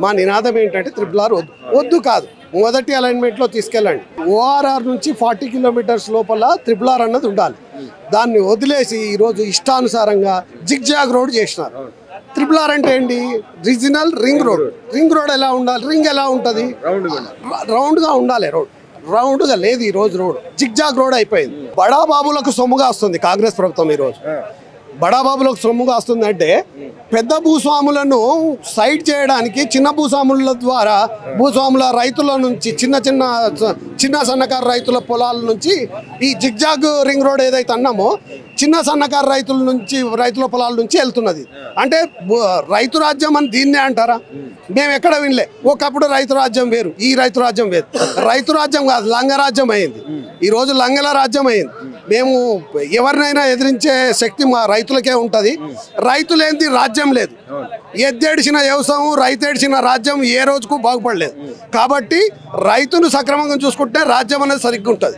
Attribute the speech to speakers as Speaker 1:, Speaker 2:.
Speaker 1: మా నినాదం ఏంటంటే RRR వద్దు కాదు, మొదటి అలైన్మెంట్లో తీసుకెళ్ళండి. ORR నుంచి 40 కిలోమీటర్స్ లోపల RRR అన్నది ఉండాలి. దాన్ని వదిలేసి ఈరోజు ఇష్టానుసారంగా జిగ్జాగ్ రోడ్ చేసినారు. RRR అంటే ఏంటి? Regional ring road. Ring road ఎలా ఉండాలి? రింగ్ ఎలా ఉంటుంది? రౌండ్గా ఉండాలి. రౌండ్గా లేదు ఈరోజు రోడ్, జిగ్జాగ్ రోడ్ అయిపోయింది. బడాబాబులకు సొమ్ముగా వస్తుంది కాంగ్రెస్ ప్రభుత్వం. ఈరోజు బడాబాబులకు సొమ్ముగా వస్తుందంటే పెద్ద భూస్వాములను సైడ్ చేయడానికి చిన్న భూస్వాముల ద్వారా భూస్వాముల రైతుల నుంచి చిన్న సన్నకారు రైతుల పొలాల నుంచి ఈ జిగ్జాగ్ రింగ్ రోడ్ ఏదైతే అన్నామో చిన్న సన్నకారు రైతుల పొలాల నుంచి వెళ్తున్నది. అంటే రైతు రాజ్యం అని దీన్నే అంటారా? మేము ఎక్కడ వినలే. ఒకప్పుడు రైతు రాజ్యం వేరు, ఈ రైతు రాజ్యం వేరు. రైతు రాజ్యం కాదు, లంగరాజ్యం అయింది. ఈరోజు లంగల రాజ్యం అయింది. మేము ఎవరినైనా ఎదిరించే శక్తి మా రైతులకే ఉంటుంది. రైతులేంది రాజ్యం లేదు. ఎద్దేడిచిన వ్యవసాయం, రైతు ఏడిచిన రాజ్యం ఏ రోజుకు బాగుపడలేదు. కాబట్టి రైతును సక్రమంగా చూసుకుంటే రాజ్యం అనేది సరిగ్గా ఉంటుంది.